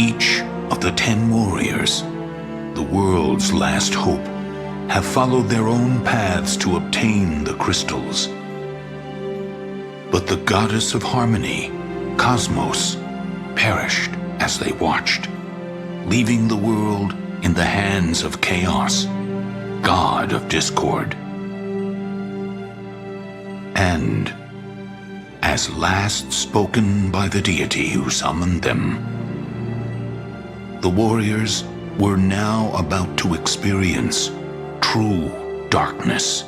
Each of the 10 warriors, the world's last hope, have followed their own paths to obtain the crystals. But the goddess of harmony, Cosmos, perished as they watched, leaving the world in the hands of Chaos, god of discord. And, as last spoken by the deity who summoned them, the warriors were now about to experience true darkness.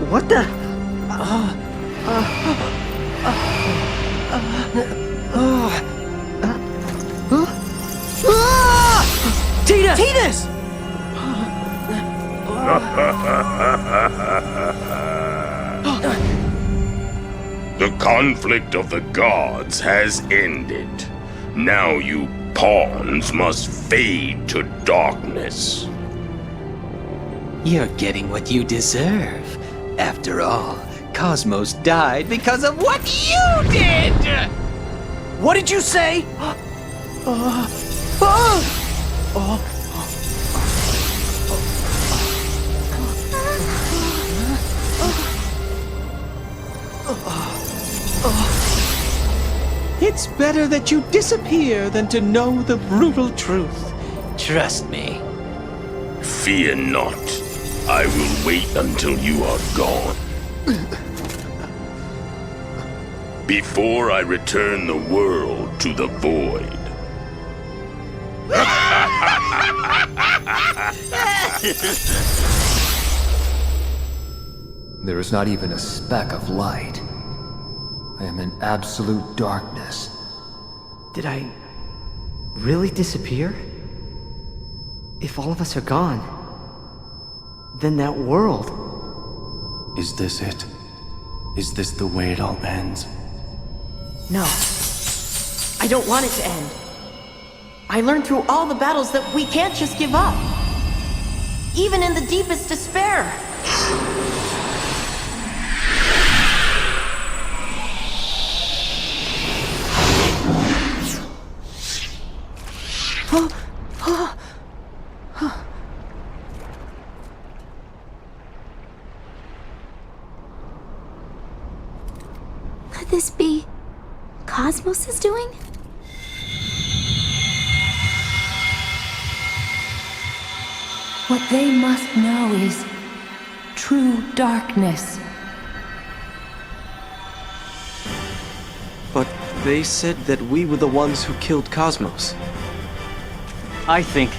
What the? Tidus! The conflict of the gods has ended. Now you pawns must fade to darkness. You're getting what you deserve. After all, Cosmos died because of what you did! What did you say? It's better that you disappear than to know the brutal truth. Trust me. Fear not. I will wait until you are gone. Before I return the world to the void. There is not even a speck of light. I am in absolute darkness. Did I really disappear? If all of us are gone, then that world... Is this it? Is this the way it all ends? No. I don't want it to end. I learned through all the battles that we can't just give up. Even in the deepest despair. Could this be Cosmos is doing? What they must know is true darkness. But they said that we were the ones who killed Cosmos. I think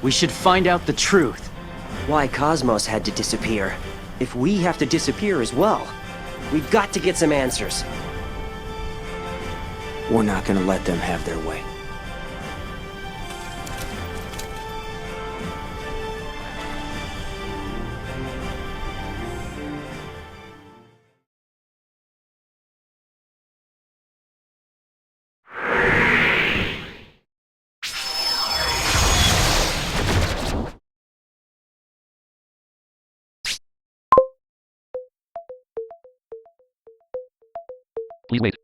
we should find out the truth. Why Cosmos had to disappear. If we have to disappear as well, we've got to get some answers. We're not gonna let them have their way. Please wait.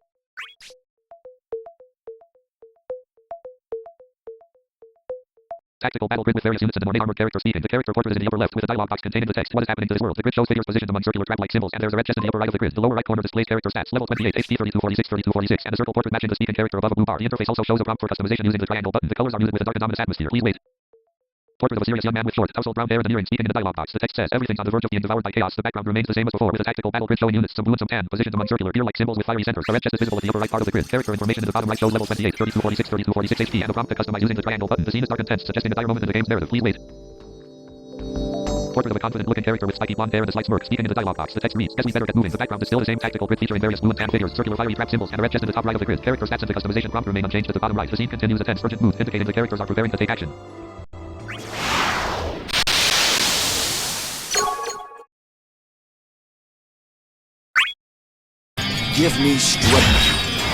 Tactical battle grid with various units and the more main armored character speaking. The character portrait is in the upper left with a dialog box containing the text. What is happening to this world? The grid shows figures positioned among circular trap-like symbols, and there's a red chest in the upper right of the grid. The lower right corner displays character stats. Level 28, HP 3246, 3246, and a circle portrait matching the speaking character above a blue bar. The interface also shows a prompt for customization using the triangle button. The colors are used with a dark and ominous atmosphere. Please wait. Portrait of a serious young man with short, tousled brown hair and an earring speaking in the dialog box. The text says, everything's on the verge of being devoured by chaos. The background remains the same as before, with a tactical battle grid showing units, some blue and some tan, positioned among circular, gear-like symbols with fiery centers. A red chest is visible at the upper right part of the grid. Character information in the bottom right shows level 28, 3246, 3246 HP, and a prompt to customize using the triangle button. The scene is dark and tense, suggesting a dire moment in the game's narrative. Please wait. Portrait of a confident-looking character with spiky blonde hair and a slight smirk, speaking in the dialog box. The text reads, guess we better get moving. The background is still the same tactical grid featuring various blue and tan figures, circular fiery trap symbols, and a red chest in the top right of the grid. Character stats and the customization prompt remain unchanged at the bottom right. The scene continues a tense, urgent mood, indicating the characters are preparing to take action. Give me strength.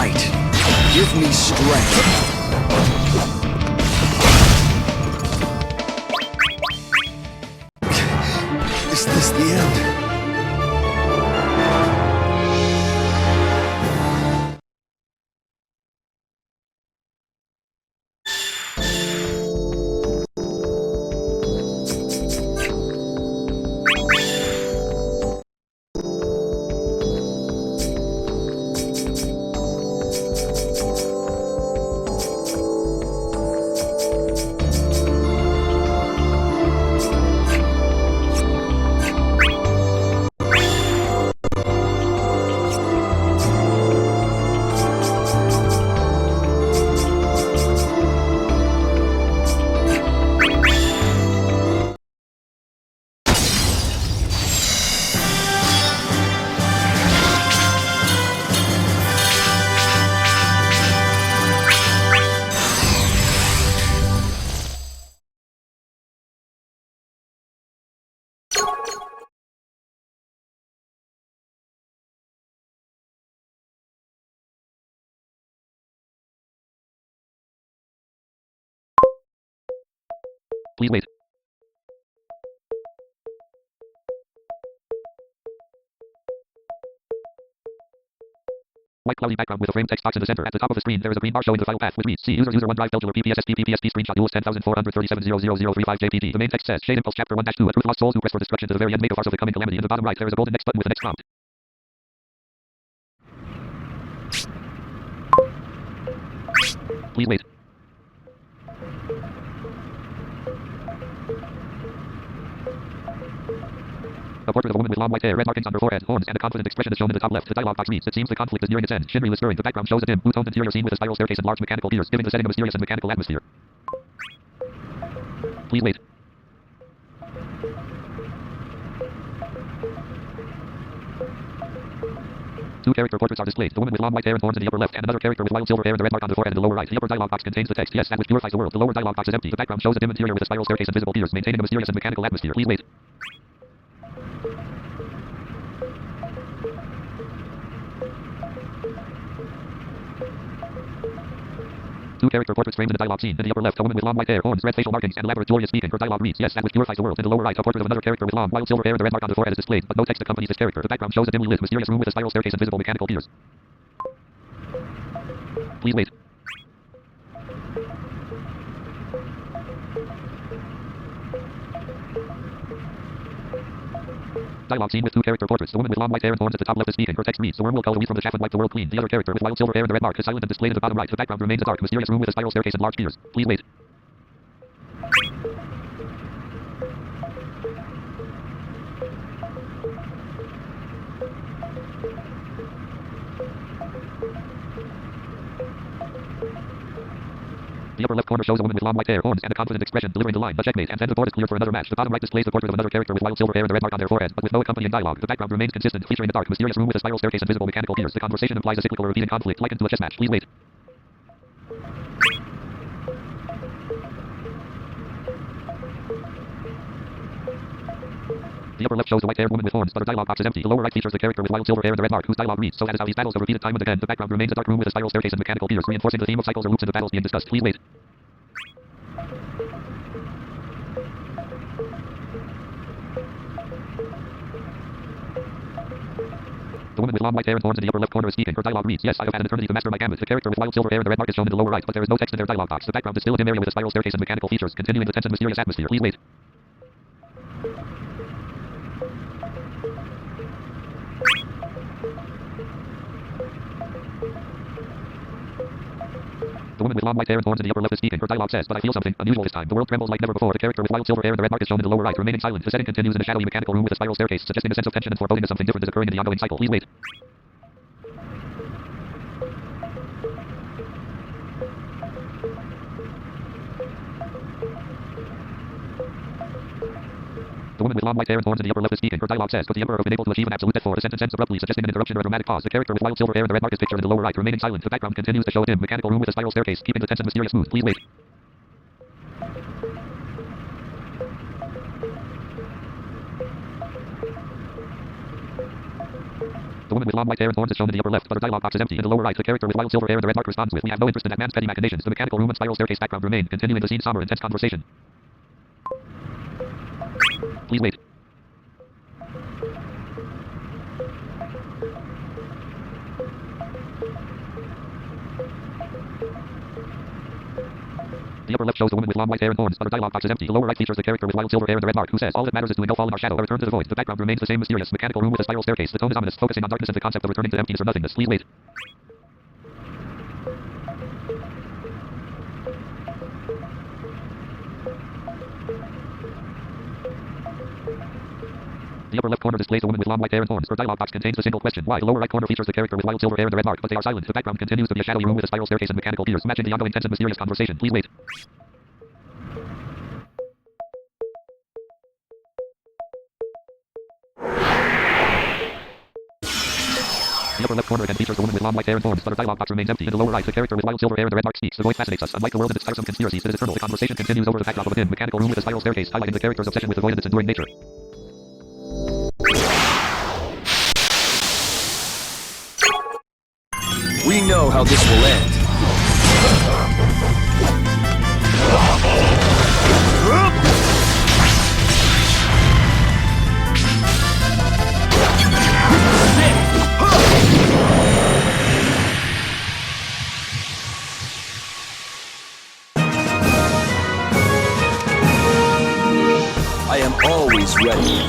light. Give me strength. Is this the end? Please wait. White cloudy background with a frame text box in the center. At the top of the screen, there is a green bar showing the file path, which reads C user OneDrive Deltular PPSP screenshot duels 10,437,00035 JPG. The main text says Shade Impulse Chapter 1-2 A Truth Lost Souls Who Quest for Destruction to the very end make a farce of the coming calamity. In the bottom right, there is a golden next button with the next prompt. Please wait. A portrait of a woman with long white hair, red markings on her forehead, horns, and a confident expression is shown in the top left. The dialog box reads, it seems the conflict is nearing its end. Shinri is stirring. The background shows a dim, blue-toned interior scene with a spiral staircase and large mechanical gears, giving the setting a mysterious and mechanical atmosphere. Please wait. Two character portraits are displayed. The woman with long white hair and horns in the upper left, and another character with wild silver hair and the red mark on the forehead in the lower right. The upper dialog box contains the text, yes, that which purifies the world. The lower dialog box is empty. The background shows a dim interior with a spiral staircase and visible gears, maintaining a mysterious and mechanical atmosphere. Please wait. Two character portraits framed in the dialogue scene. In the upper left, a woman with long white hair, horns, red facial markings, and elaborate jewelry is speaking. Her dialogue reads, yes, that which purifies the world. In the lower right, a portrait of another character with long, wild silver hair and the red mark on the forehead is displayed, but no text accompanies this character. The background shows a dimly lit, mysterious room with a spiral staircase and visible mechanical gears. Please wait. Dialogue scene with two character portraits. The woman with long white hair and horns at the top left is speaking. Her text reads, the worm will cull the wheat from the chaff and wipe the world clean. The other character with wild silver hair and the red mark is silent and displayed in the bottom right. The background remains a dark, mysterious room with a spiral staircase and large gears. Please wait. The upper left corner shows a woman with long white hair, horns, and a confident expression, delivering the line, the checkmate, and then the board is cleared for another match. The bottom right displays the portrait of another character with wild silver hair and the red mark on their forehead, but with no accompanying dialogue. The background remains consistent, featuring the dark, mysterious room with a spiral staircase and visible mechanical gears. The conversation implies a cyclical or repeating conflict, likened to a chess match. Please wait. The upper left shows a white-haired woman with horns, but her dialogue box is empty. The lower right features the character with wild silver hair and the red mark, whose dialogue reads, so that is how these battles are repeated time and again. The background remains a dark room with a spiral staircase and mechanical gears, reinforcing the theme of cycles or loops in the battles being discussed. Please wait. The woman with long white hair and horns in the upper left corner is speaking. Her dialogue reads, yes, I have had an eternity to master my gambit. The character with wild silver hair and the red mark is shown in the lower right, but there is no text in their dialogue box. The background is still a dim area with a spiral staircase and mechanical features, continuing the tense and mysterious atmosphere. Please wait. The woman with long white hair and horns in the upper left is speaking. Her dialogue says, but I feel something unusual this time. The world trembles like never before. The character with wild silver hair and the red mark is shown in the lower right, remaining silent. The setting continues in a shadowy mechanical room with a spiral staircase, suggesting a sense of tension and foreboding that something different is occurring in the ongoing cycle. Please wait. The woman with long white hair and horns in the upper left is speaking. Her dialogue says, could the Emperor have been able to achieve an absolute death for? The sentence ends abruptly, suggesting an interruption or a dramatic pause. The character with wild silver hair and the red mark is pictured in the lower right, remaining silent. The background continues to show a dim, mechanical room with a spiral staircase, keeping the tense and mysterious mood. Please wait. The woman woman with long white hair and horns is shown in the upper left, but her dialogue box is empty. In the lower right, the character with wild silver hair and the red mark responds with, "We have no interest in that man's petty machinations." The mechanical room and spiral staircase background remain, continuing the scene's somber, intense conversation. Please wait. The upper left shows the woman with long white hair and horns, but her dialogue box is empty. The lower right features the character with wild silver hair and the red mark, who says, "All that matters is to engulf all in our shadow or return to the void." The background remains the same mysterious, mechanical room with a spiral staircase. The tone is ominous, focusing on darkness and the concept of returning to emptiness or nothingness. Please wait. The upper left corner displays a woman with long white hair and horns. Her dialogue box contains a single question, why? The lower right corner features the character with wild silver hair and the red mark, but they are silent. The background continues to be a shadowy room with a spiral staircase and mechanical gears, matching the ongoing tense and mysterious conversation. Please wait. The upper left corner again features the woman with long white hair and horns, but her dialogue box remains empty. In the lower right, the character with wild silver hair and the red mark speaks. The void fascinates us. Unlike the world and its tiresome conspiracies, it is eternal. The conversation continues over the backdrop of a dim, mechanical room with a spiral staircase, highlighting the character's obsession with the void and its enduring nature. We know how this will end. I am always ready.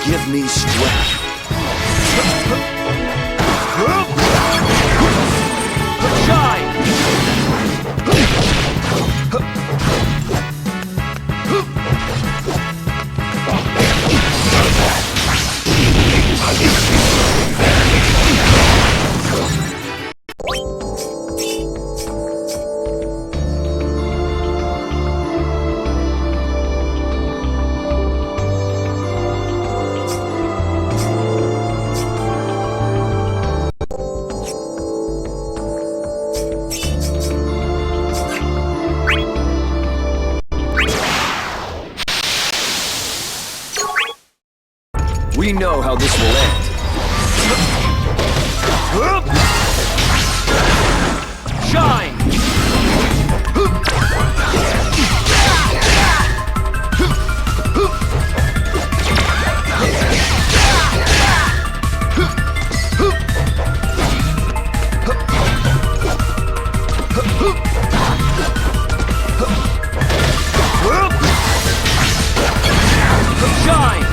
Give me strength. Shine! We know how this will end. Shine! Shine!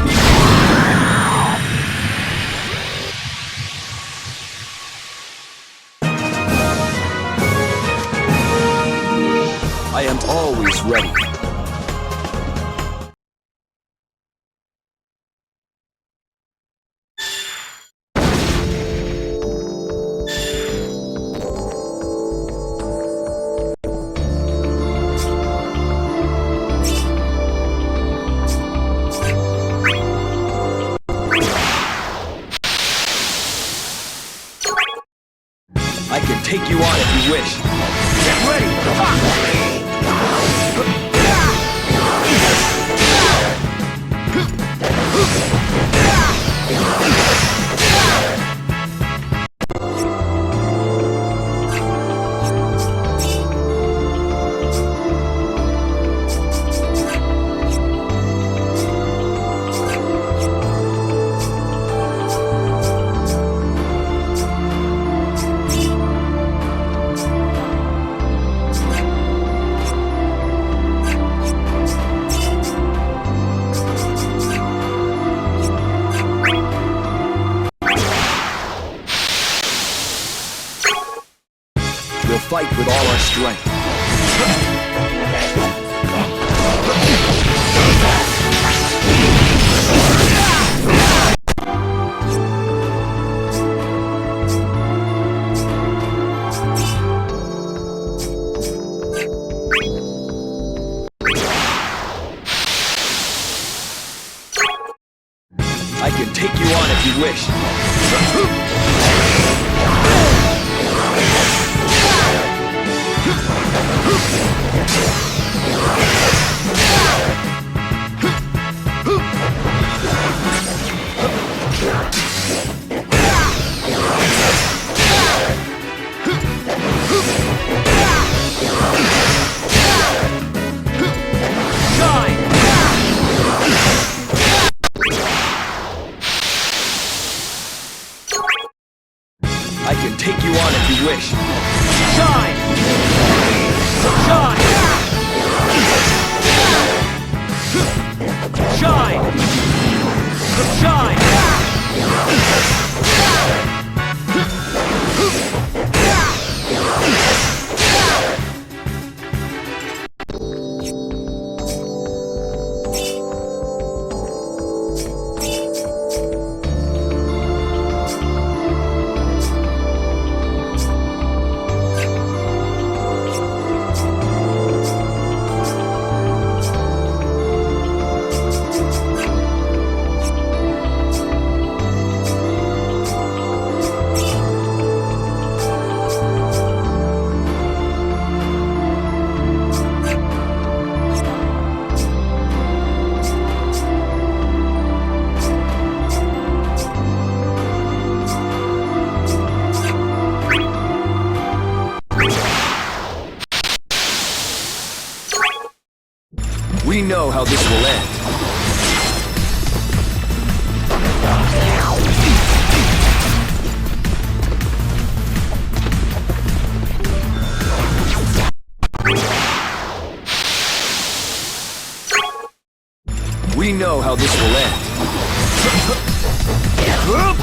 can take you on if you wish. I can take you on if you wish. Shine! Shine! Shine! Shine! We know how this will end. We know how this will end. What?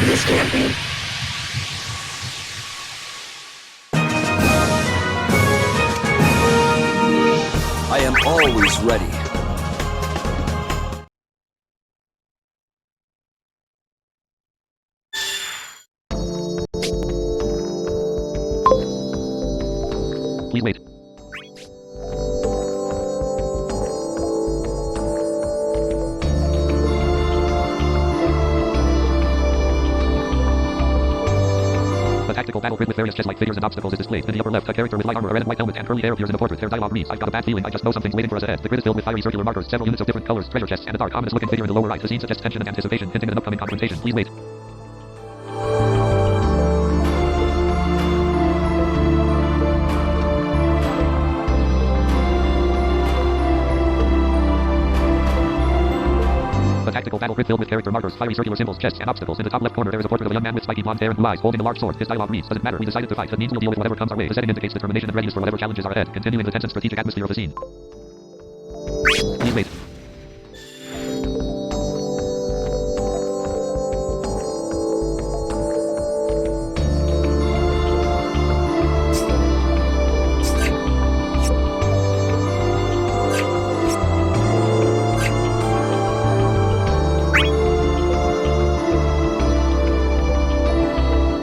This can't be. I am always ready. Please wait. A tactical battle grid with various chess-like figures and obstacles is displayed. In the upper left, a character with light armor, a red and white helmet, and curly hair appears in the portrait. Their dialogue reads, "I've got a bad feeling, I just know something's waiting for us ahead." The grid is filled with fiery circular markers, several units of different colors, treasure chests, and a dark, ominous-looking figure in the lower right. The scene suggests tension and anticipation, hinting at an upcoming confrontation. Please wait. A tactical battle grid filled with character markers, fiery circular symbols, chests, and obstacles. In the top left corner, there is a portrait of a young man with spiky blonde hair and blue eyes, holding a large sword. His dialogue reads, "Doesn't matter, we decided to fight. That means we'll deal with whatever comes our way." The setting indicates determination and readiness for whatever challenges are ahead, continuing the tense and strategic atmosphere of the scene. Please wait.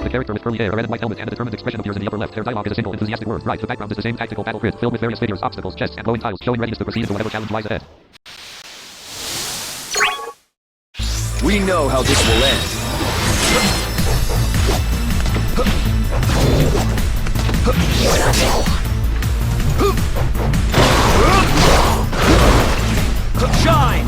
The character with curly hair, a red and white helmet, and a determined expression appears in the upper left. Their dialogue is a single, enthusiastic word. Right. The background is the same tactical battle grid, filled with various figures, obstacles, chests, and glowing tiles, showing readiness to proceed into whatever challenge lies ahead. We know how this will end. Shine!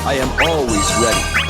I am always ready.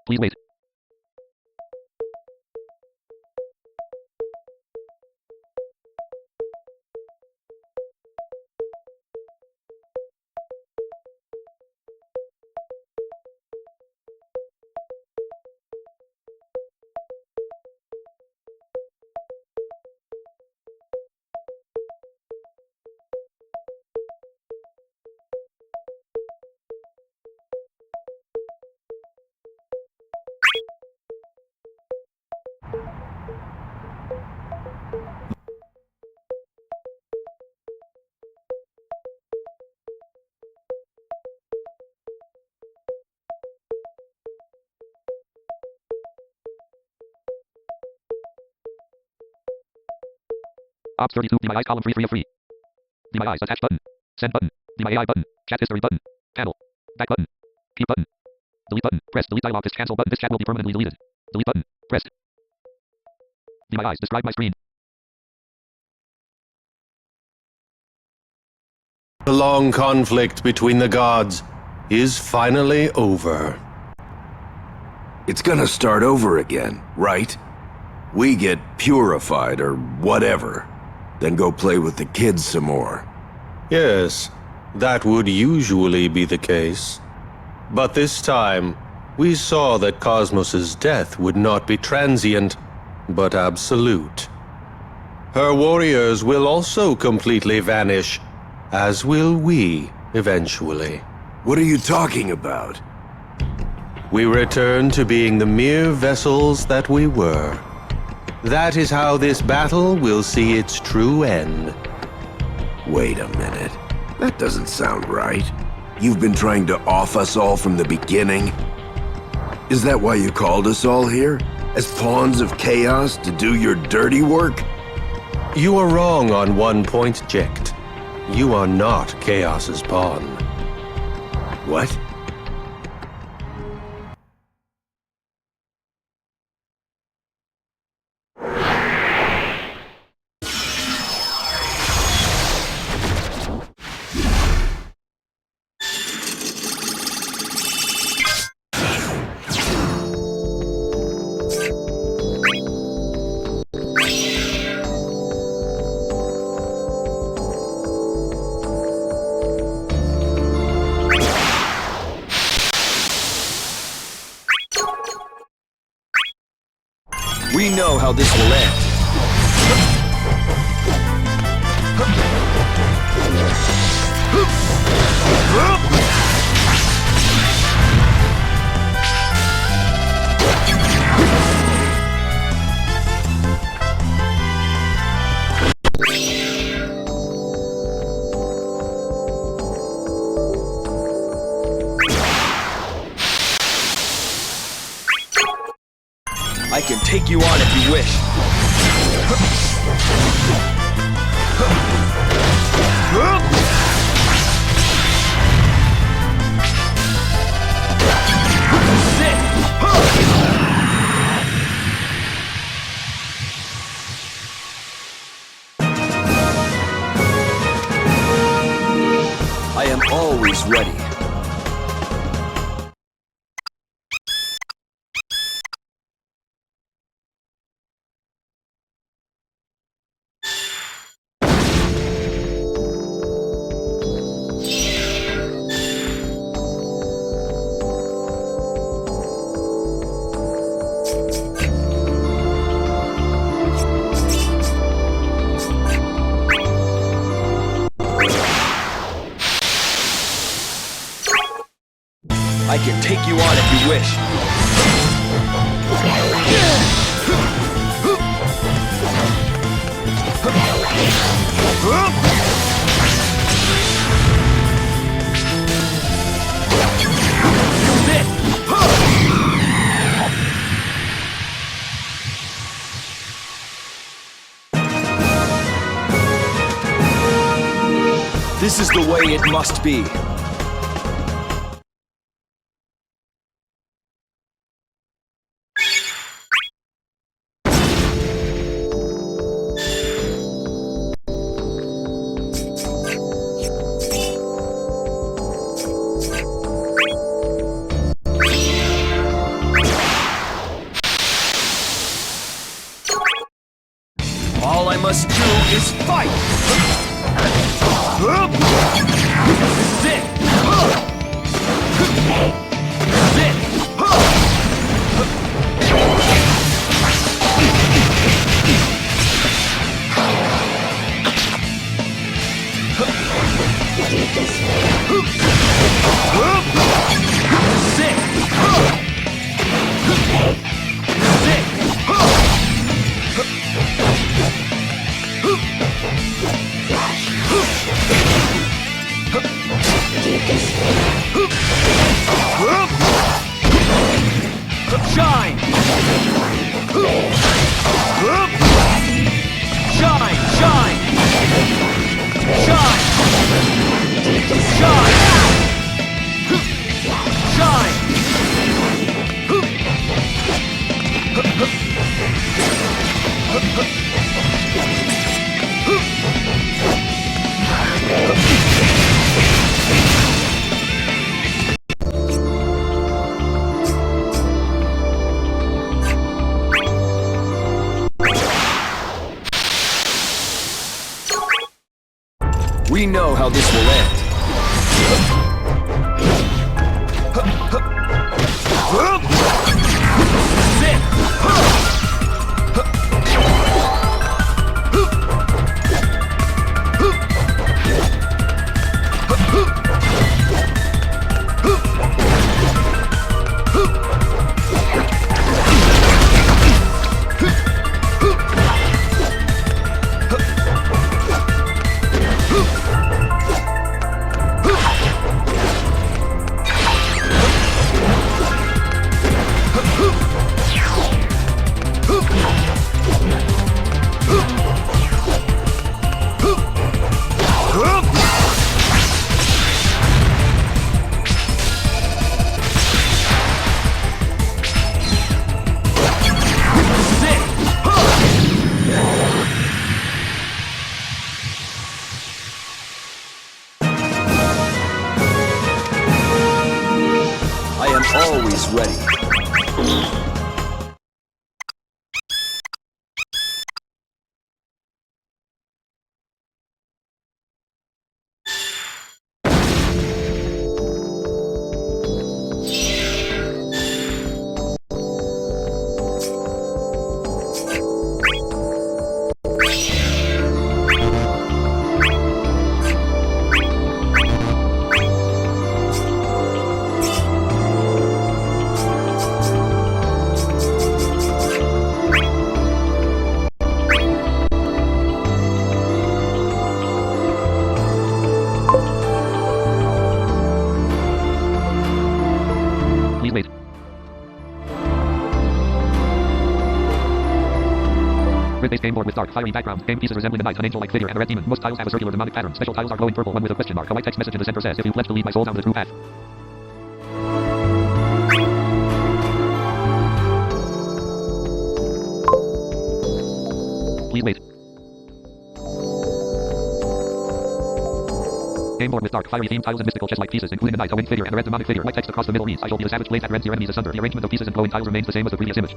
Please wait. Ops 32, DMIs column 3 of 3. DMIs attach button. Send button. DMI button. Chat history button. Panel. Back button. Keep button. Delete button. Press delete dialog. This cancel button. This chat will be permanently deleted. Delete button. Pressed. DMIs describe my screen. The long conflict between the gods is finally over. It's gonna start over again, right? We get purified or whatever, then go play with the kids some more. Yes, that would usually be the case. But this time, we saw that Cosmos's death would not be transient, but absolute. Her warriors will also completely vanish, as will we eventually. What are you talking about? We return to being the mere vessels that we were. That is how this battle will see its true end. Wait a minute. That doesn't sound right. You've been trying to off us all from the beginning? Is that why you called us all here? As pawns of chaos to do your dirty work? You are wrong on one point, Jecht. You are not Chaos's pawn. What? We know how this will end. I can take you on if you wish. I am always ready. I can take you on if you wish. This is the way it must be. All I must do is fight! This is it! Shine! Shine! Shine! Shine! Shine! We know how this will end. Always ready. Grid-based game board with dark, fiery background. Game pieces resembling the knight, an angel-like figure, and a red demon. Most tiles have a circular demonic pattern. Special tiles are glowing purple, one with a question mark. A white text message in the center says, "If you pledge to lead my soul down the true path." Please wait. Game board with dark, fiery themed tiles and mystical chess-like pieces, including a knight, a winged figure, and a red demonic figure. White text across the middle reads, "I shall be the savage blade that rends your enemies asunder." The arrangement of pieces and glowing tiles remains the same as the previous image.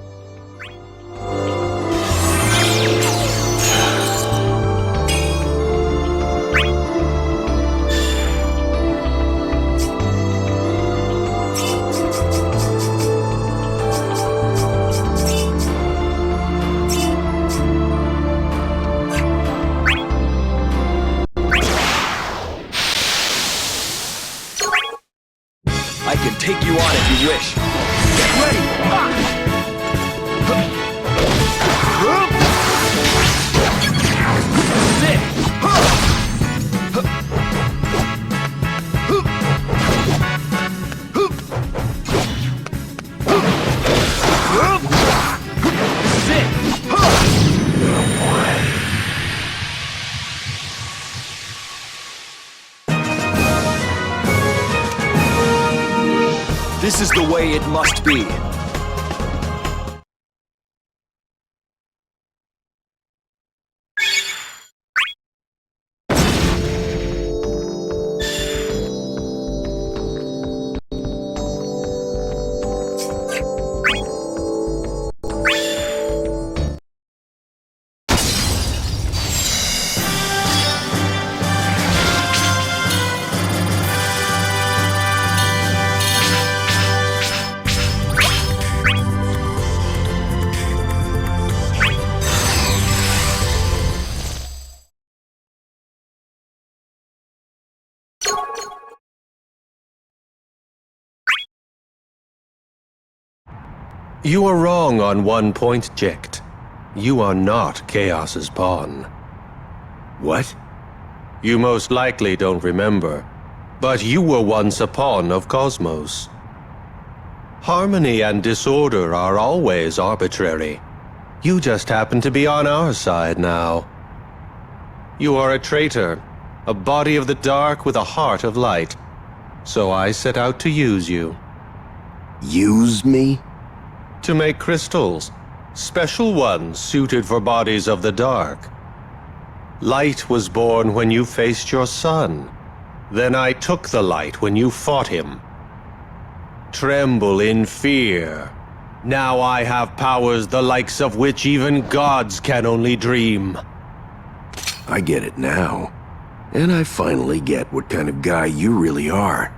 I can take you on This is the way it must be. You are wrong on one point, Jecht. You are not Chaos's pawn. What? You most likely don't remember, but you were once a pawn of Cosmos. Harmony and disorder are always arbitrary. You just happen to be on our side now. You are a traitor, a body of the dark with a heart of light. So I set out to use you. Use me? To make crystals, special ones suited for bodies of the dark. Light was born when you faced your son. Then I took the light when you fought him. Tremble in fear. Now I have powers the likes of which even gods can only dream. I get it now. And I finally get what kind of guy you really are.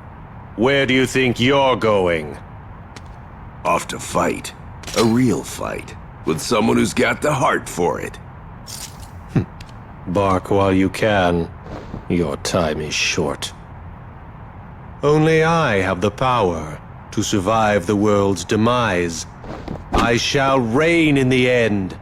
Where do you think you're going? Off to fight. A real fight. With someone who's got the heart for it. Bark while you can. Your time is short. Only I have the power to survive the world's demise. I shall reign in the end.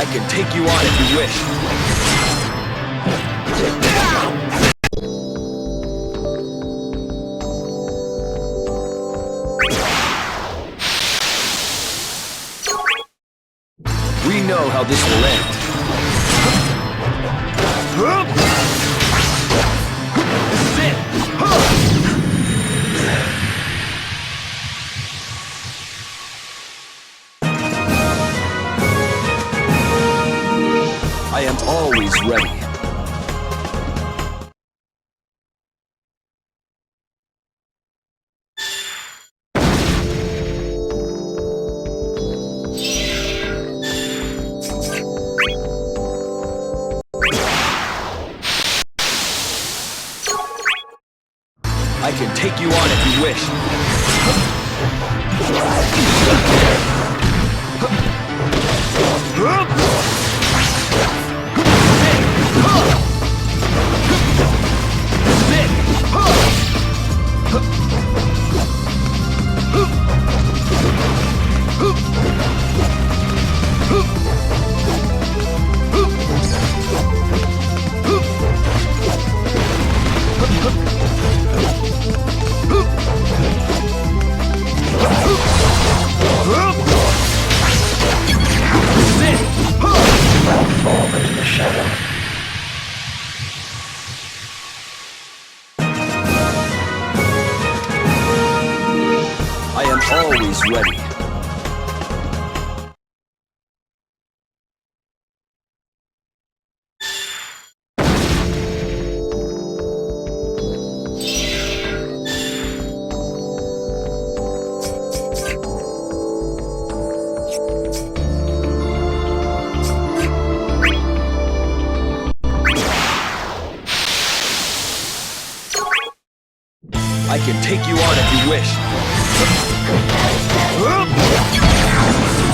I can take you on if you wish. We know how this will end. This is it! I am always ready. I can take you on if you wish. I am always ready. I can take you on if you wish.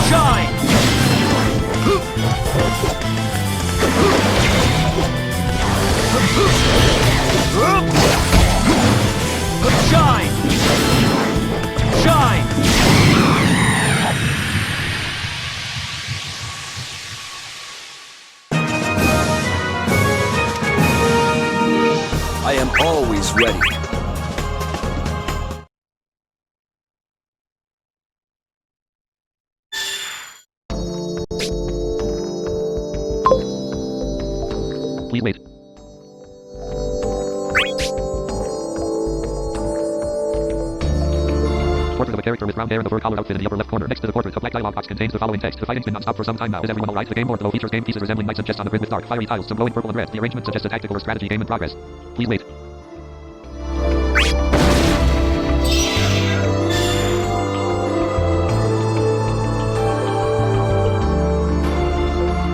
Shine! Shine! Shine! ready. Please wait. Portrait of a character with brown hair and a fur collar outfit in the upper left corner. Next to the portrait, a black dialog box contains the following text. The fighting's been non-stop for some time now. Is everyone alright? The game board below features game pieces resembling knights and chests on the grid with dark, fiery tiles, some glowing purple and red. The arrangement suggests a tactical or strategy game in progress. Please wait.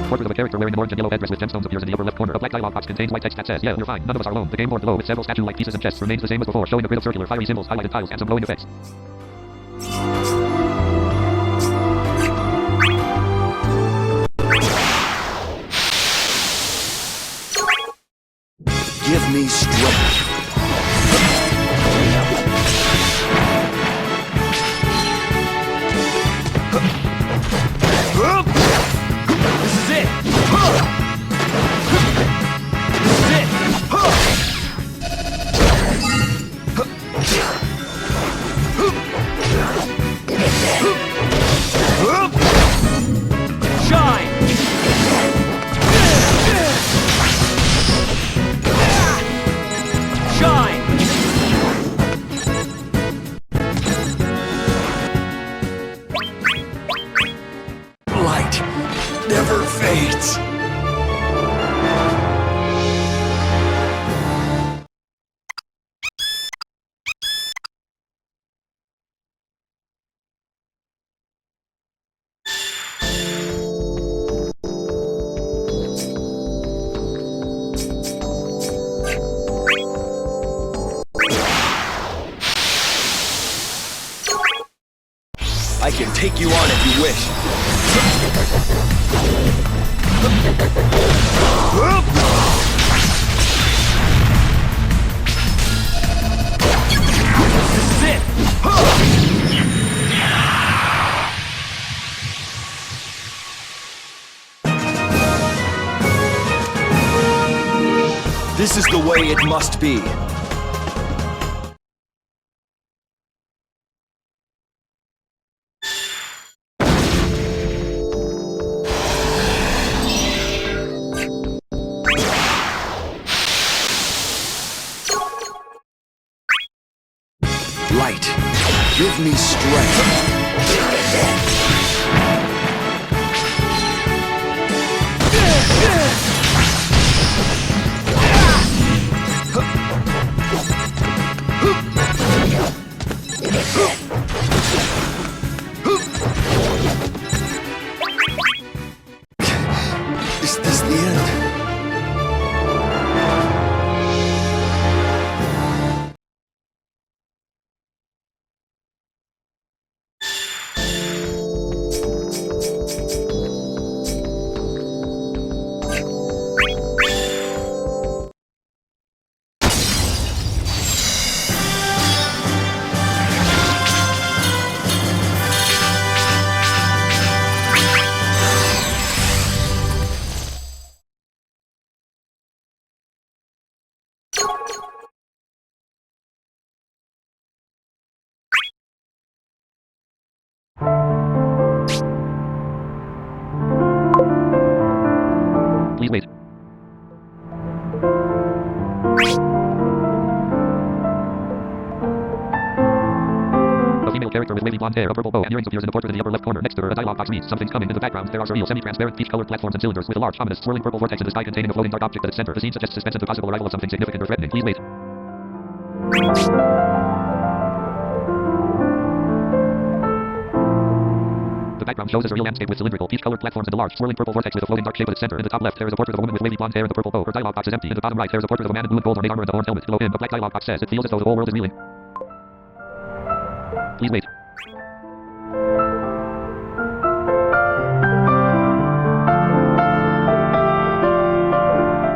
Portrait of a character wearing an orange and yellow headdress with gemstones appears in the upper left corner. A black dialog box contains white text that says, "Yeah, you're fine. None of us are alone." The game board below with several statue-like pieces and chests remains the same as before, showing a grid of circular, fiery symbols, highlighted tiles, and some glowing effects. Give me strength. This is it! Shine! Shine! Light never fades. I can take you on if you wish. This is it! This is the way it must be. Light, give me strength. Is this the end? Please wait. A female character with wavy blonde hair, a purple bow, and earrings appears in the portrait in the upper left corner. Next to her, a dialog box reads, "Something's coming." In the background, there are surreal, semi-transparent, peach-colored platforms and cylinders with a large, ominous, swirling purple vortex in the sky containing a floating dark object at its center. The scene suggests suspense of the possible arrival of something significant or threatening. Please wait. The background shows a surreal landscape with cylindrical, peach-colored platforms and a large, swirling purple vortex with a floating dark shape at its center. In the top left, there is a portrait of a woman with wavy blonde hair and a purple bow. Her dialog box is empty. In the bottom right, there is a portrait of a man in blue and gold ornate armor and a horned helmet. Below him, a black dialog box says, "It feels as though the whole world is reeling." Please wait.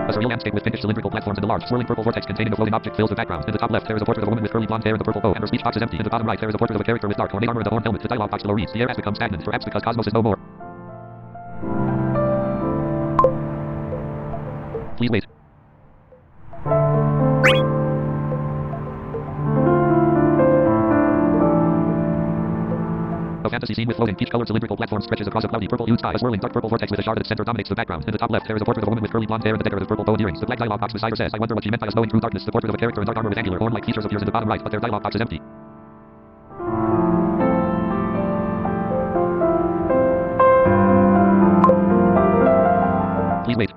A surreal landscape with pinkish cylindrical platforms and a large, swirling purple vortex containing a floating object fills the background. In the top left, there is a portrait of a woman with curly blonde hair and a purple bow, and her speech box is empty. In the bottom right, there is a portrait of a character with dark ornate armor and a horned helmet. The dialog box below reads, "The air has become stagnant, perhaps because Cosmos is no more." Please wait. A fantasy scene with floating peach-colored cylindrical platform stretches across a cloudy purple-hued sky. A swirling dark purple vortex with a shard at its center dominates the background. In the top left, there is a portrait of a woman with curly blonde hair and the decorative purple bow and earrings. The black dialogue box beside her says, "I wonder what she meant by us knowing through darkness." The portrait of a character in dark armor with angular horn-like features appears in the bottom right, but their dialogue box is empty. Please wait.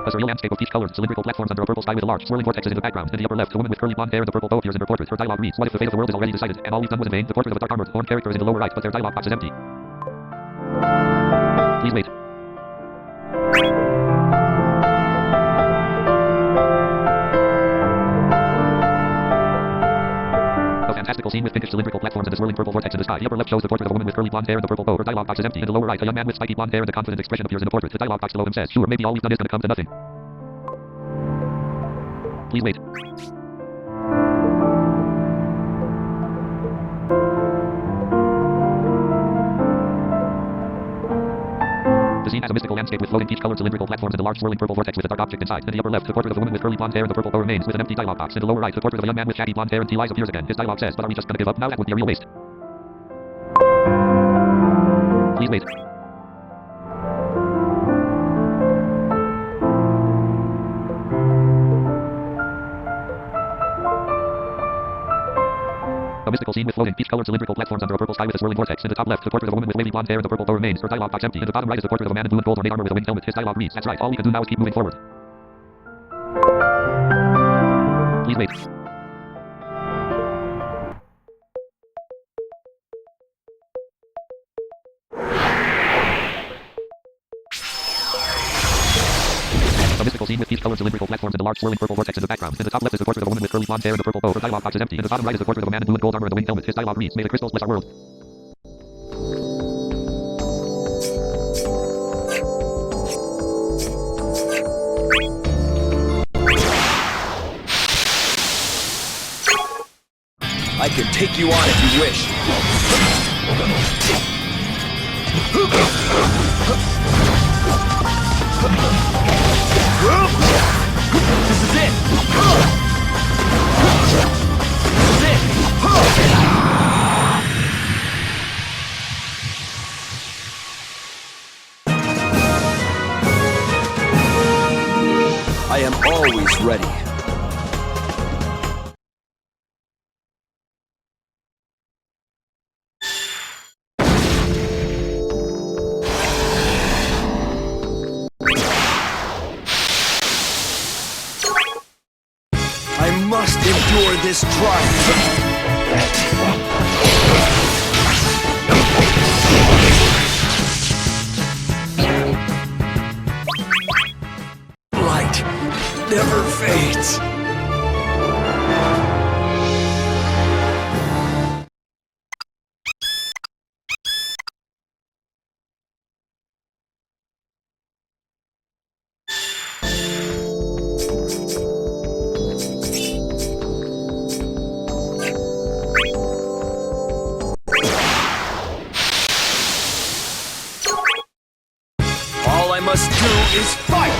A surreal landscape of peach-colored cylindrical platforms under a purple sky with a large swirling vortex is in the background. In the upper left, a woman with curly blonde hair and the purple bow appears in her portrait. Her dialogue reads, "What if the fate of the world is already decided, and all we've done was in vain?" The portrait of a dark armored horned character is in the lower right, but their dialogue box is empty. Please wait. A fantastical scene with pinkish cylindrical platforms and a swirling purple vortex in the sky. The upper left shows the portrait of a woman with curly blonde hair and the purple bow. Her dialogue box is empty. In the lower right, a young man with spiky blonde hair and a confident expression appears in the portrait. The dialogue box below him says, "Sure, maybe all we've done is gonna come to nothing." Please wait. The scene has a mystical landscape with floating peach-colored cylindrical platforms and a large swirling purple vortex with a dark object inside. In the upper left, the portrait of a woman with curly blonde hair and the purple bow remains with an empty dialogue box. In the lower right, the portrait of a young man with shaggy blonde hair and teal eyes appears again. His dialogue says, "But are we just gonna give up now? That would be a real waste." Please wait. A mystical scene with floating peach-colored cylindrical platforms under a purple sky with a swirling vortex. In the top left, the portrait of a woman with wavy blonde hair and the purple bow remains. Her dialogue box empty. In the bottom right is the portrait of a man in blue and gold ornate armor with a winged helmet. His dialogue reads, "That's right, all we can do now is keep moving forward." Please wait. A mystical scene with peach-colored cylindrical platforms and a large swirling purple vortex in the background. In the top left is the portrait of a woman with curly blonde hair and the purple bow. Her dialogue box is empty. In the bottom right is the portrait of a man in blue and gold armor and a winged helmet. His dialogue reads, "May the crystals bless our world." I can take you on if you wish. This is it! This is it! I am always ready. I must endure this trial. Light never fades. All I must do is fight!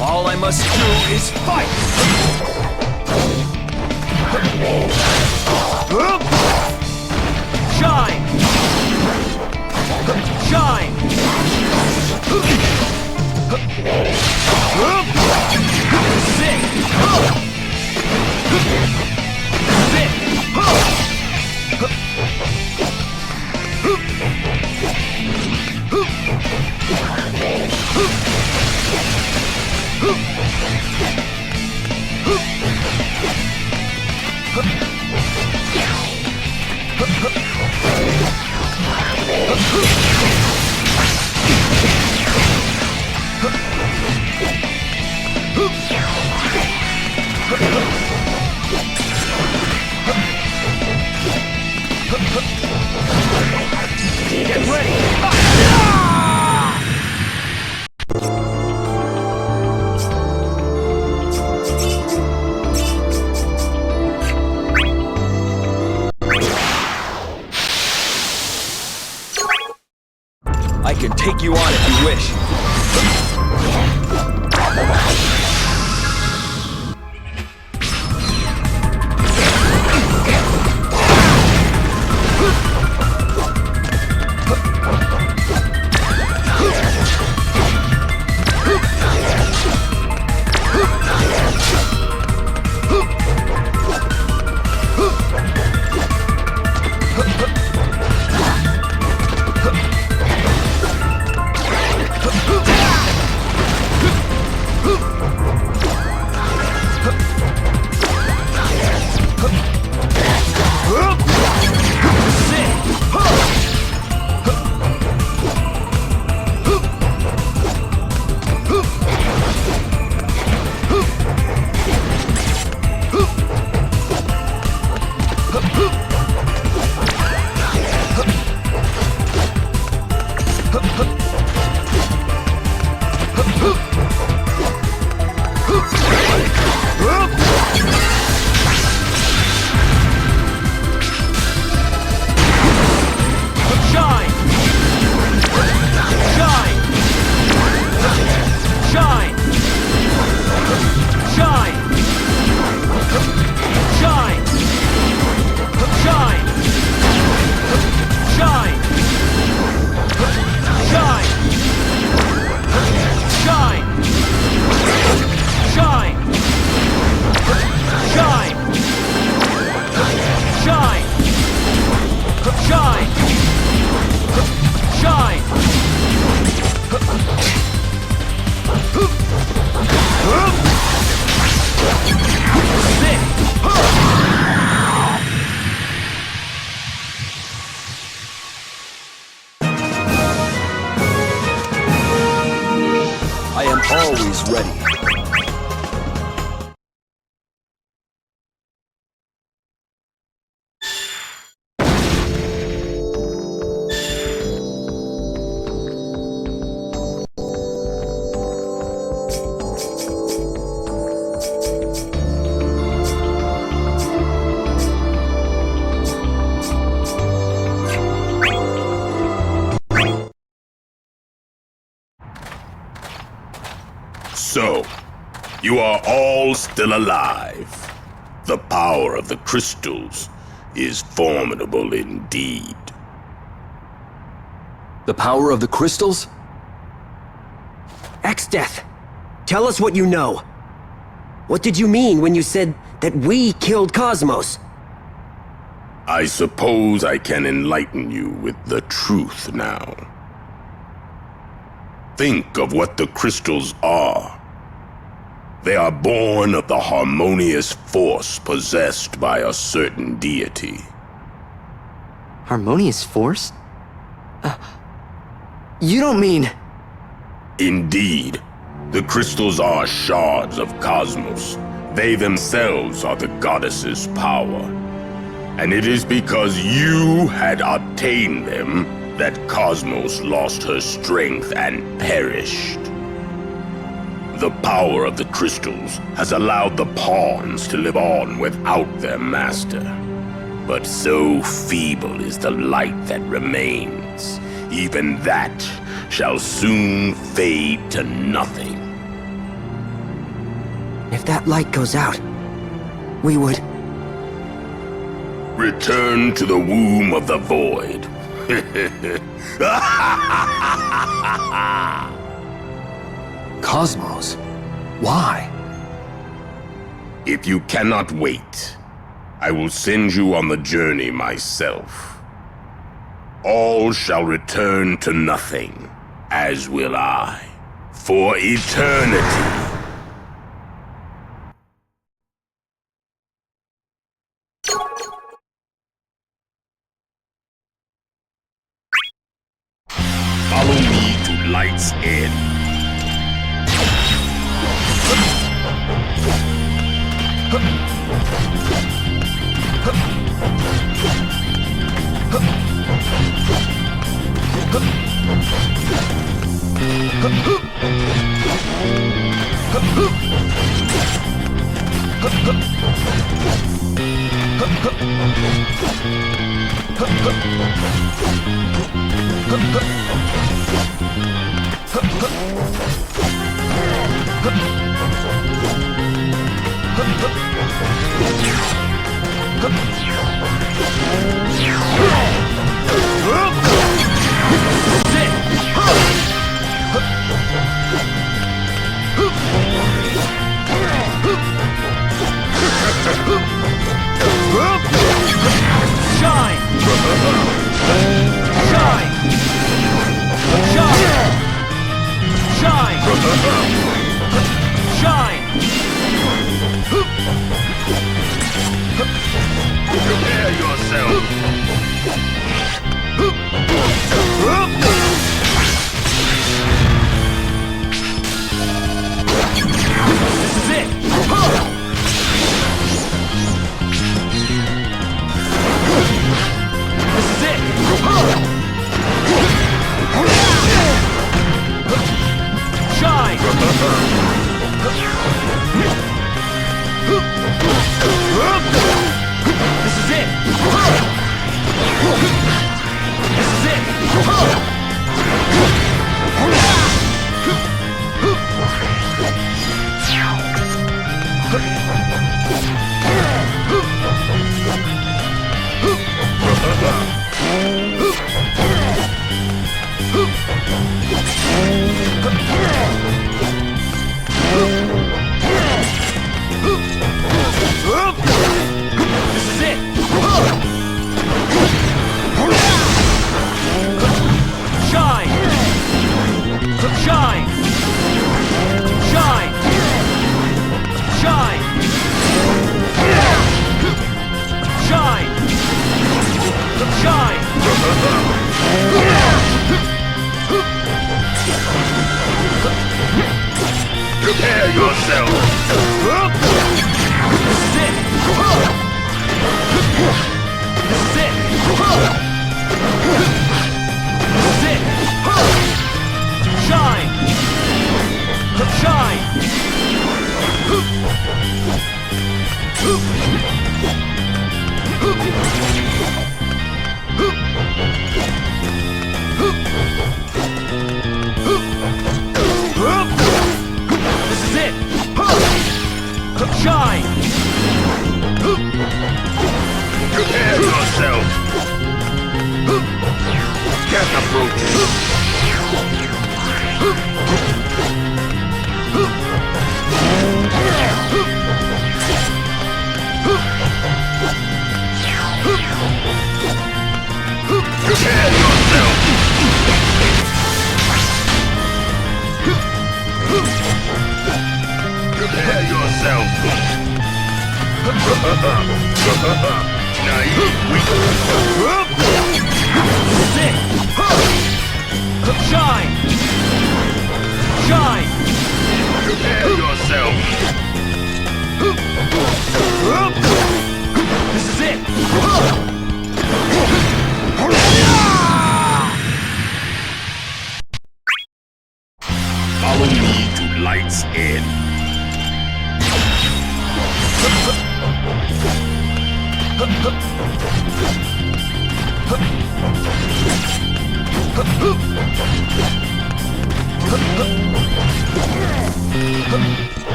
All I must do is fight! Shine! Shine! Shine! Shine! Shine! Shine! Shine! Shine! Shine! Shine! Shine! Shine! Shine! Shine! I am always ready. So, you are all still alive. The power of the crystals is formidable indeed. The power of the crystals? X-Death, tell us what you know. What did you mean when you said that we killed Cosmos? I suppose I can enlighten you with the truth now. Think of what the crystals are. They are born of the harmonious force possessed by a certain deity. Harmonious force? You don't mean... Indeed. The crystals are shards of cosmos. They themselves are the goddess's power. And it is because you had obtained them that Cosmos lost her strength and perished. The power of the crystals has allowed the pawns to live on without their master. But so feeble is the light that remains, even that shall soon fade to nothing. If that light goes out, we would... Return to the womb of the void. Cosmos? Why? If you cannot wait, I will send you on the journey myself. All shall return to nothing, as will I, for eternity. Follow me to Light's End. Shine! Shine! Shine! Shine! Shine! Prepare yourself! This is it! This is it! This is it! Shine! Shine! This is it! Shine! Prepare yourself! Can't approach Prepare yourself! Prepare yourself! Naive weak! This is it! Shine! Shine! Prepare yourself! This is it! Follow me to Light's End.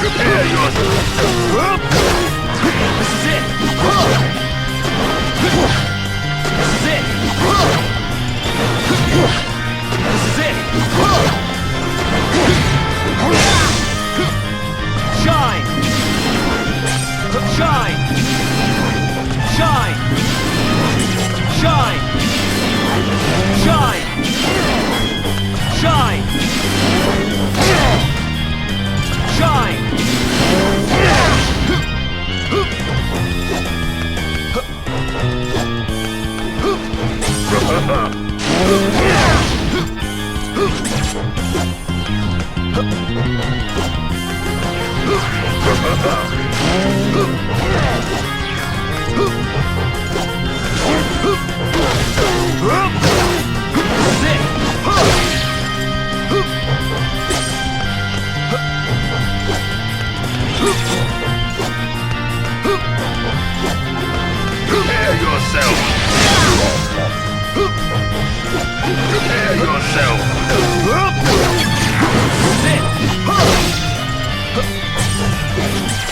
Prepare yourself! This is it! This is it! This is it! Shine! Shine! Shine! Shine! Shine! Shine! Shine! Prepare yourself! Prepare yourself! That's it!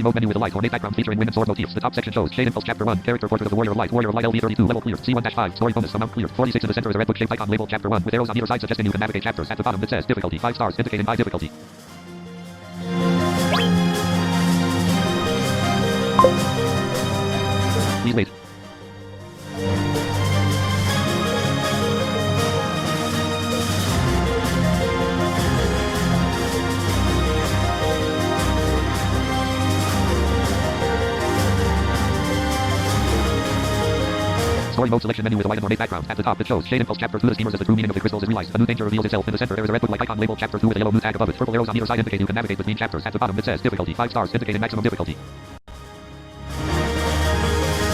Story mode menu with a light ornate background featuring wind and sword motifs. The top section shows Shade Impulse Chapter 1, Character Portrait of the Warrior of Light LV32, level cleared, C1-5, story bonus, amount cleared. 46 in the center is a red book-shaped icon labeled Chapter 1, with arrows on either side suggesting you can navigate chapters. At the bottom it says difficulty 5 stars, indicating high difficulty. Please wait. Story mode selection menu with a white and ornate background. At the top it shows Shade Impulse Chapter 2. The steamers as the true meaning of the crystals is realized. A new danger reveals itself. In the center there is a red book-like icon labeled Chapter 2 with a yellow new tag above it. Purple arrows on either side indicate you can navigate between chapters. At the bottom it says difficulty 5 stars, indicating maximum difficulty.